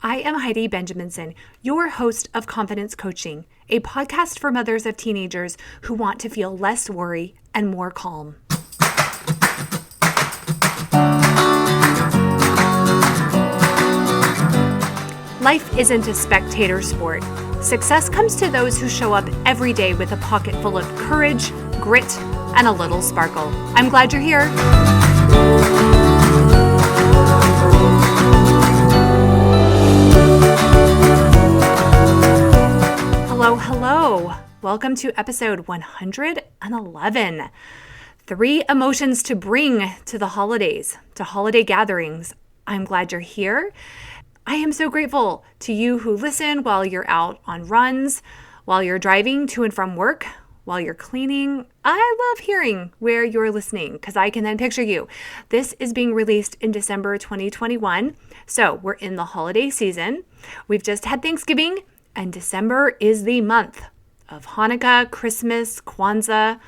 I am Heidi Benjaminson, your host of Confidence Coaching, a podcast for mothers of teenagers who want to feel less worry and more calm. Life isn't a spectator sport. Success comes to those who show up every day with a pocket full of courage, grit, and a little sparkle. I'm glad you're here. Hello. Welcome to episode 111. 3 emotions to bring to the holidays, to holiday gatherings. I'm glad you're here. I am so grateful to you who listen while you're out on runs, while you're driving to and from work, while you're cleaning. I love hearing where you're listening because I can then picture you. This is being released in December 2021. So we're in the holiday season. We've just had Thanksgiving. And December is the month of Hanukkah, Christmas, Kwanzaa.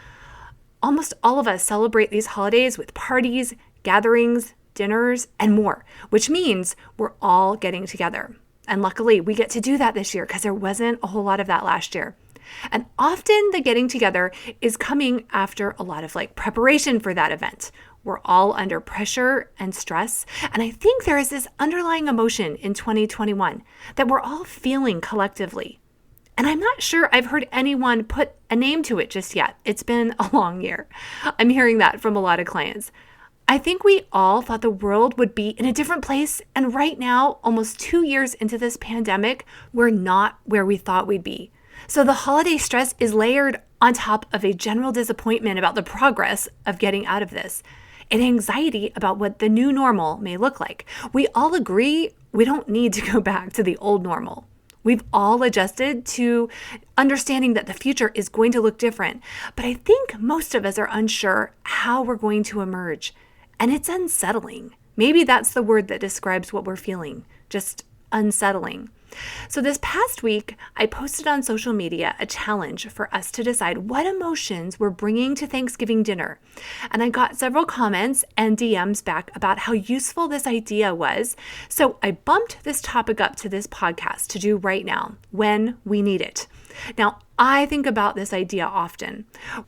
Almost all of us celebrate these holidays with parties, gatherings, dinners, and more, which means we're all getting together. And luckily, we get to do that this year because there wasn't a whole lot of that last year. And often the getting together is coming after a lot of preparation for that event. We're all under pressure and stress. And I think there is this underlying emotion in 2021 that we're all feeling collectively. And I'm not sure I've heard anyone put a name to it just yet. It's been a long year. I'm hearing that from a lot of clients. I think we all thought the world would be in a different place. And right now, almost 2 years into this pandemic, we're not where we thought we'd be. So the holiday stress is layered on top of a general disappointment about the progress of getting out of this, and anxiety about what the new normal may look like. We all agree we don't need to go back to the old normal. We've all adjusted to understanding that the future is going to look different, but I think most of us are unsure how we're going to emerge, and it's unsettling. Maybe that's the word that describes what we're feeling, just unsettling. So this past week, I posted on social media a challenge for us to decide what emotions we're bringing to Thanksgiving dinner. And I got several comments and DMs back about how useful this idea was. So I bumped this topic up to this podcast to do right now when we need it. Now, I think about this idea often.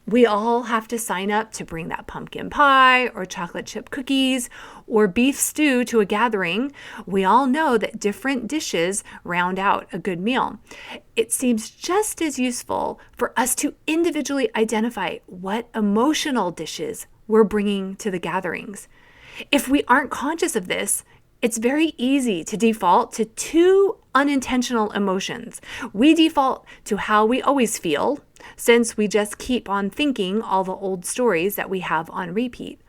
We all have to sign up to bring that pumpkin pie or chocolate chip cookies or beef stew to a gathering. We all know that different dishes round out a good meal. It seems just as useful for us to individually identify what emotional dishes we're bringing to the gatherings. If we aren't conscious of this, it's very easy to default to 2 unintentional emotions. We default to how we always feel, since we just keep on thinking all the old stories that we have on repeat.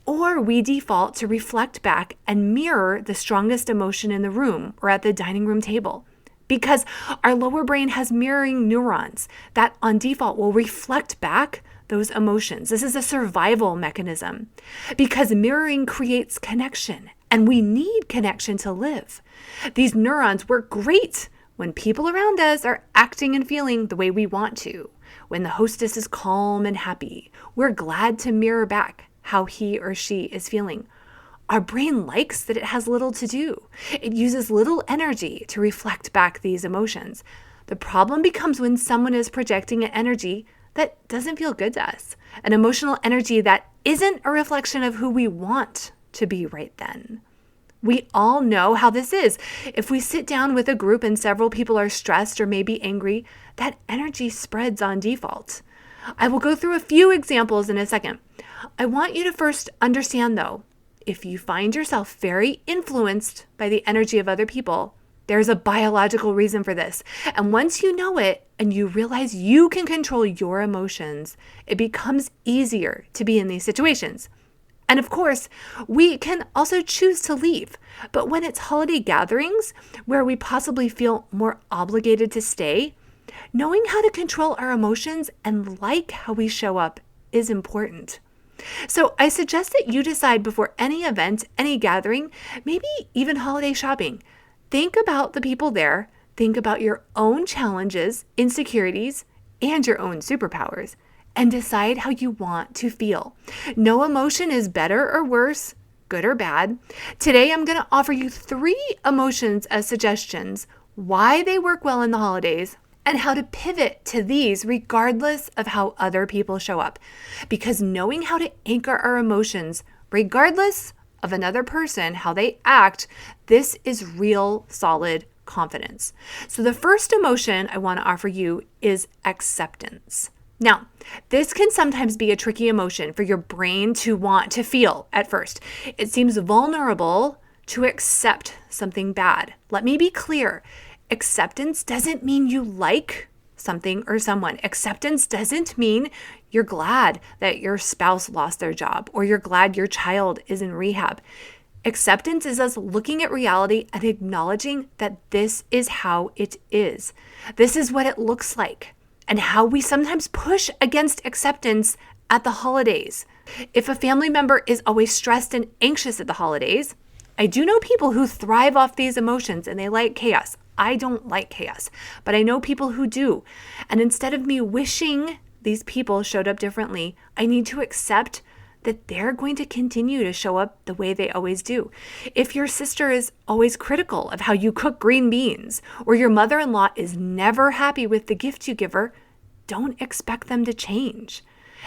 Or we default to reflect back and mirror the strongest emotion in the room or at the dining room table, because our lower brain has mirroring neurons that on default will reflect back those emotions. This is a survival mechanism because mirroring creates connection. And we need connection to live. These neurons work great when people around us are acting and feeling the way we want to. When the hostess is calm and happy, we're glad to mirror back how he or she is feeling. Our brain likes that it has little to do. It uses little energy to reflect back these emotions. The problem becomes when someone is projecting an energy that doesn't feel good to us, an emotional energy that isn't a reflection of who we want to be right then. We all know how this is. If we sit down with a group and several people are stressed or maybe angry, that energy spreads on default. I will go through a few examples in a second. I want you to first understand, though, if you find yourself very influenced by the energy of other people, there's a biological reason for this. And once you know it and you realize you can control your emotions, it becomes easier to be in these situations. And of course, we can also choose to leave. But when it's holiday gatherings where we possibly feel more obligated to stay, knowing how to control our emotions and like how we show up is important. So I suggest that you decide before any event, any gathering, maybe even holiday shopping. Think about the people there. Think about your own challenges, insecurities, and your own superpowers. And decide how you want to feel. No emotion is better or worse, good or bad. Today, I'm going to offer you 3 emotions as suggestions, why they work well in the holidays, and how to pivot to these regardless of how other people show up. Because knowing how to anchor our emotions, regardless of another person, how they act, this is real solid confidence. So the first emotion I want to offer you is acceptance. Now, this can sometimes be a tricky emotion for your brain to want to feel at first. It seems vulnerable to accept something bad. Let me be clear. Acceptance doesn't mean you like something or someone. Acceptance doesn't mean you're glad that your spouse lost their job or you're glad your child is in rehab. Acceptance is us looking at reality and acknowledging that this is how it is. This is what it looks like, and how we sometimes push against acceptance at the holidays. If a family member is always stressed and anxious at the holidays, I do know people who thrive off these emotions and they like chaos. I don't like chaos, but I know people who do. And instead of me wishing these people showed up differently, I need to accept that they're going to continue to show up the way they always do. If your sister is always critical of how you cook green beans, or your mother-in-law is never happy with the gift you give her, don't expect them to change.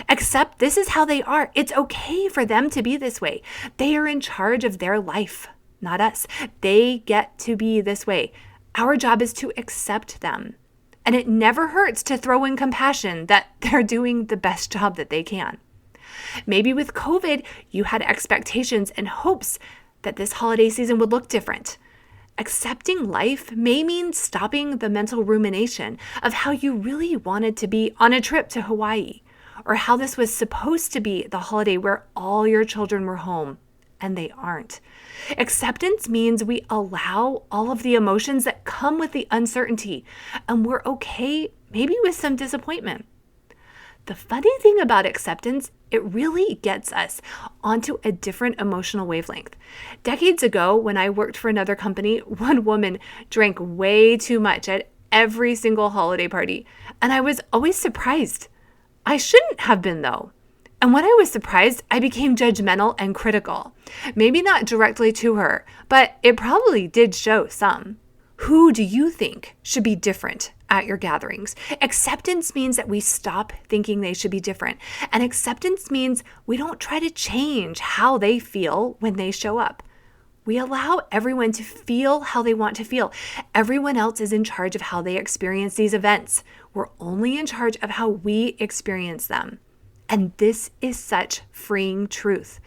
Accept this is how they are. It's okay for them to be this way. They are in charge of their life, not us. They get to be this way. Our job is to accept them. And it never hurts to throw in compassion that they're doing the best job that they can. Maybe with COVID, you had expectations and hopes that this holiday season would look different. Accepting life may mean stopping the mental rumination of how you really wanted to be on a trip to Hawaii, or how this was supposed to be the holiday where all your children were home, and they aren't. Acceptance means we allow all of the emotions that come with the uncertainty, and we're okay maybe with some disappointment. The funny thing about acceptance, it really gets us onto a different emotional wavelength. Decades ago, when I worked for another company, one woman drank way too much at every single holiday party, and I was always surprised. I shouldn't have been, though. And when I was surprised, I became judgmental and critical. Maybe not directly to her, but it probably did show some. Who do you think should be different at your gatherings? Acceptance means that we stop thinking they should be different. And acceptance means we don't try to change how they feel when they show up. We allow everyone to feel how they want to feel. Everyone else is in charge of how they experience these events. We're only in charge of how we experience them. And this is such freeing truth.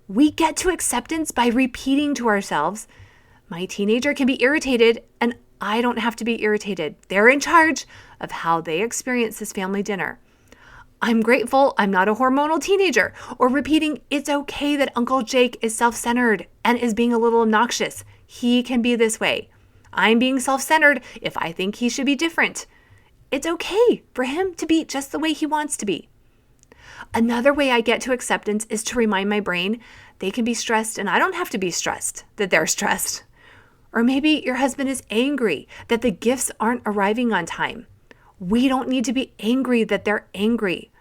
We get to acceptance by repeating to ourselves, my teenager can be irritated and I don't have to be irritated. They're in charge of how they experience this family dinner. I'm grateful I'm not a hormonal teenager, or repeating, it's okay that Uncle Jake is self-centered and is being a little obnoxious. He can be this way. I'm being self-centered if I think he should be different. It's okay for him to be just the way he wants to be. Another way I get to acceptance is to remind my brain they can be stressed and I don't have to be stressed that they're stressed. Or maybe your husband is angry that the gifts aren't arriving on time. We don't need to be angry that they're angry.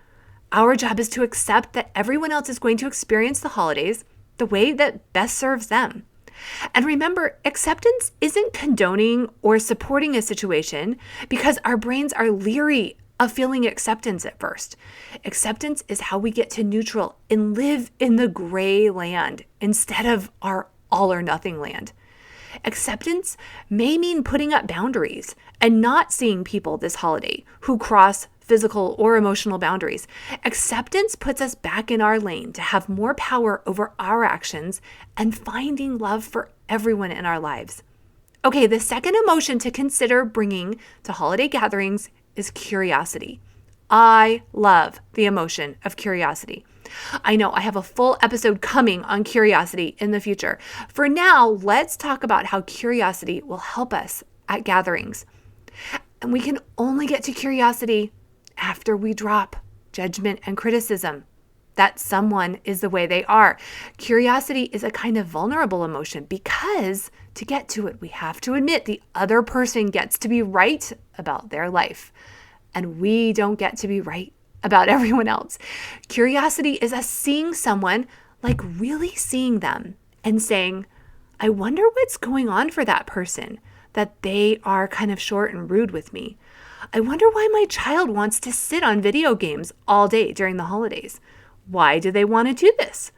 Our job is to accept that everyone else is going to experience the holidays the way that best serves them. And remember, acceptance isn't condoning or supporting a situation because our brains are leery of feeling acceptance at first. Acceptance is how we get to neutral and live in the gray land instead of our all or nothing land. Acceptance may mean putting up boundaries and not seeing people this holiday who cross physical or emotional boundaries. Acceptance puts us back in our lane to have more power over our actions and finding love for everyone in our lives. Okay, the second emotion to consider bringing to holiday gatherings is curiosity. I love the emotion of curiosity. I know I have a full episode coming on curiosity in the future. For now, let's talk about how curiosity will help us at gatherings. And we can only get to curiosity after we drop judgment and criticism that someone is the way they are. Curiosity is a kind of vulnerable emotion because to get to it, we have to admit the other person gets to be right about their life. And we don't get to be right about everyone else. Curiosity is us seeing someone like really seeing them and saying, I wonder what's going on for that person, that they are kind of short and rude with me. I wonder why my child wants to sit on video games all day during the holidays. Why do they want to do this?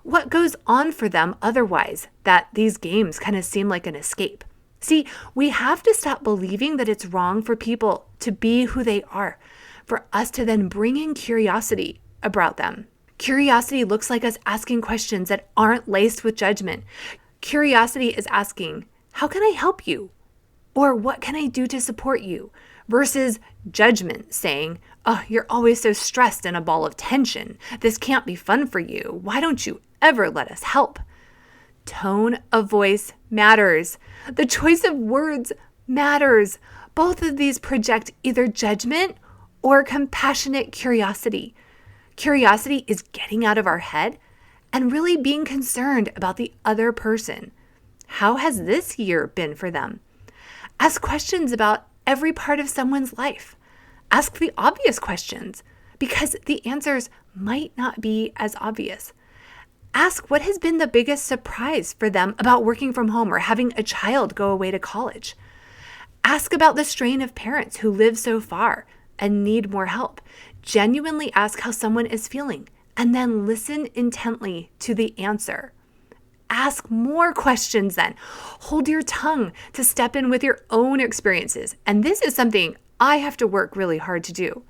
What goes on for them otherwise that these games kind of seem like an escape? See, we have to stop believing that it's wrong for people to be who they are, for us to then bring in curiosity about them. Curiosity looks like us asking questions that aren't laced with judgment. Curiosity is asking, how can I help you? Or what can I do to support you? Versus judgment saying, oh, you're always so stressed and a ball of tension. This can't be fun for you. Why don't you ever let us help? Tone of voice matters. The choice of words matters. Both of these project either judgment or compassionate curiosity. Curiosity is getting out of our head and really being concerned about the other person. How has this year been for them? Ask questions about every part of someone's life. Ask the obvious questions because the answers might not be as obvious. Ask what has been the biggest surprise for them about working from home or having a child go away to college. Ask about the strain of parents who live so far and need more help. Genuinely ask how someone is feeling and then listen intently to the answer. Ask more questions then. Hold your tongue to step in with your own experiences. And this is something I have to work really hard to do.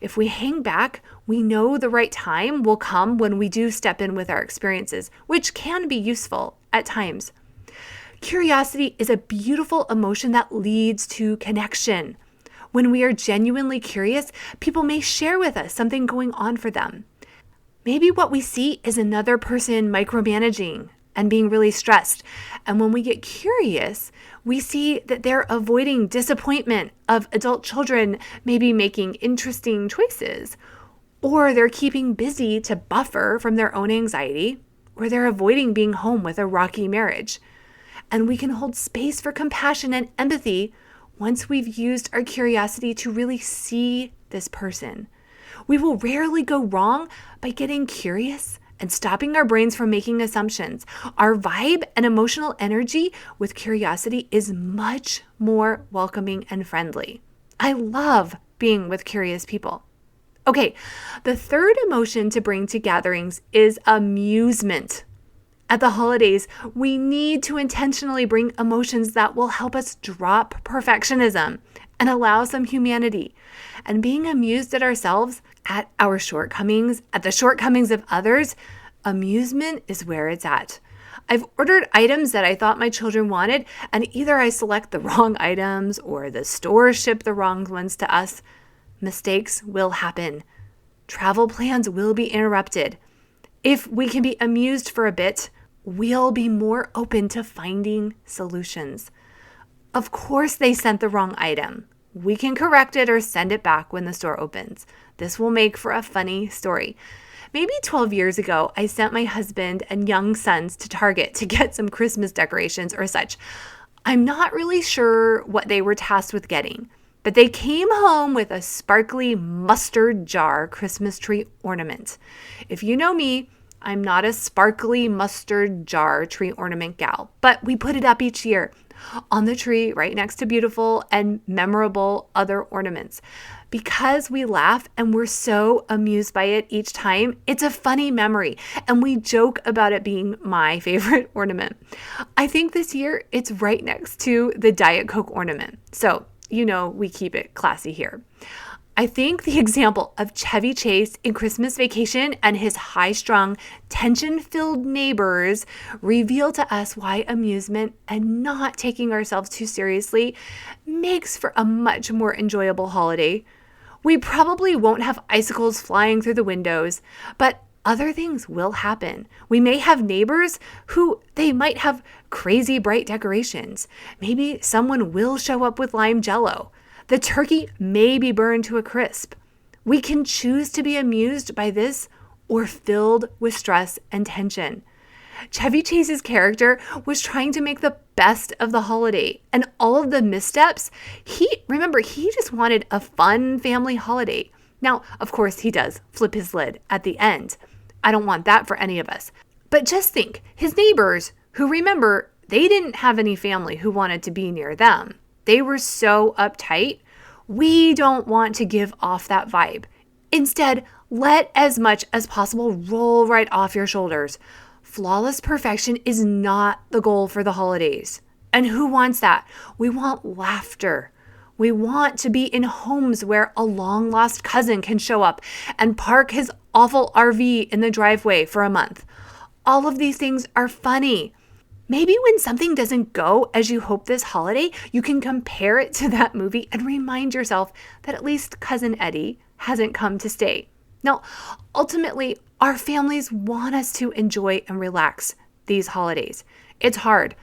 If we hang back, we know the right time will come when we do step in with our experiences, which can be useful at times. Curiosity is a beautiful emotion that leads to connection. When we are genuinely curious, people may share with us something going on for them. Maybe what we see is another person micromanaging and being really stressed. And when we get curious, we see that they're avoiding disappointment of adult children maybe making interesting choices, or they're keeping busy to buffer from their own anxiety, or they're avoiding being home with a rocky marriage. And we can hold space for compassion and empathy once we've used our curiosity to really see this person. We will rarely go wrong by getting curious and stopping our brains from making assumptions. Our vibe and emotional energy with curiosity is much more welcoming and friendly. I love being with curious people. Okay, the third emotion to bring to gatherings is amusement. At the holidays, we need to intentionally bring emotions that will help us drop perfectionism and allow some humanity. And being amused at ourselves, at our shortcomings, at the shortcomings of others, amusement is where it's at. I've ordered items that I thought my children wanted, and either I select the wrong items or the store shipped the wrong ones to us. Mistakes will happen. Travel plans will be interrupted. If we can be amused for a bit, we'll be more open to finding solutions. Of course they sent the wrong item. We can correct it or send it back when the store opens. This will make for a funny story. Maybe 12 years ago, I sent my husband and young sons to Target to get some Christmas decorations or such. I'm not really sure what they were tasked with getting, but they came home with a sparkly mustard jar Christmas tree ornament. If you know me, I'm not a sparkly mustard jar tree ornament gal, but we put it up each year on the tree right next to beautiful and memorable other ornaments. Because we laugh and we're so amused by it each time, it's a funny memory, and we joke about it being my favorite ornament. I think this year it's right next to the Diet Coke ornament. So, we keep it classy here. I think the example of Chevy Chase in Christmas Vacation and his high-strung, tension-filled neighbors reveal to us why amusement and not taking ourselves too seriously makes for a much more enjoyable holiday. We probably won't have icicles flying through the windows, but other things will happen. We may have neighbors who they might have crazy bright decorations. Maybe someone will show up with lime jello. The turkey may be burned to a crisp. We can choose to be amused by this or filled with stress and tension. Chevy Chase's character was trying to make the best of the holiday, and all of the missteps, he just wanted a fun family holiday. Now, of course, he does flip his lid at the end, I don't want that for any of us. But just think, his neighbors, who remember, they didn't have any family who wanted to be near them. They were so uptight. We don't want to give off that vibe. Instead, let as much as possible roll right off your shoulders. Flawless perfection is not the goal for the holidays. And who wants that? We want laughter. We want to be in homes where a long-lost cousin can show up and park his awful RV in the driveway for a month. All of these things are funny. Maybe when something doesn't go as you hope this holiday, you can compare it to that movie and remind yourself that at least Cousin Eddie hasn't come to stay. Now, ultimately, our families want us to enjoy and relax these holidays. It's hard.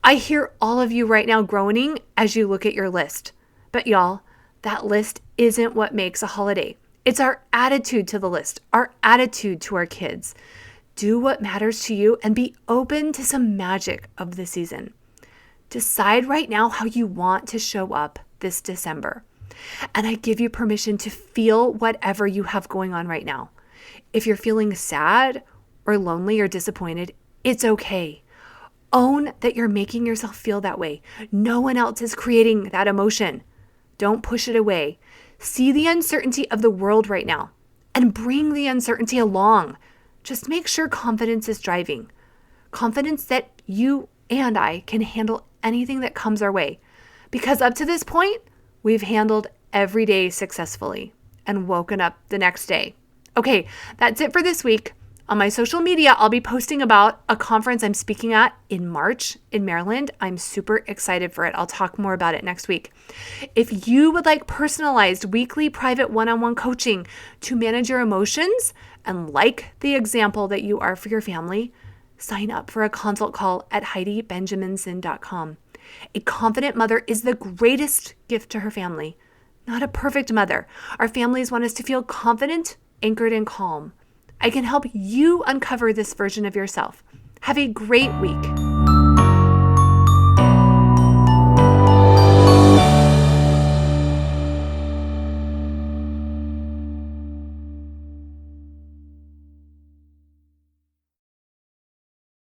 I hear all of you right now groaning as you look at your list. But y'all, that list isn't what makes a holiday. It's our attitude to the list, our attitude to our kids. Do what matters to you and be open to some magic of the season. Decide right now how you want to show up this December. And I give you permission to feel whatever you have going on right now. If you're feeling sad or lonely or disappointed, it's okay. Own that you're making yourself feel that way. No one else is creating that emotion. Don't push it away. See the uncertainty of the world right now and bring the uncertainty along. Just make sure confidence is driving. Confidence that you and I can handle anything that comes our way. Because up to this point, we've handled every day successfully and woken up the next day. Okay, that's it for this week. On my social media, I'll be posting about a conference I'm speaking at in March in Maryland. I'm super excited for it. I'll talk more about it next week. If you would like personalized weekly private one-on-one coaching to manage your emotions and like the example that you are for your family, sign up for a consult call at HeidiBenjaminson.com. A confident mother is the greatest gift to her family, not a perfect mother. Our families want us to feel confident, anchored, and calm. I can help you uncover this version of yourself. Have a great week.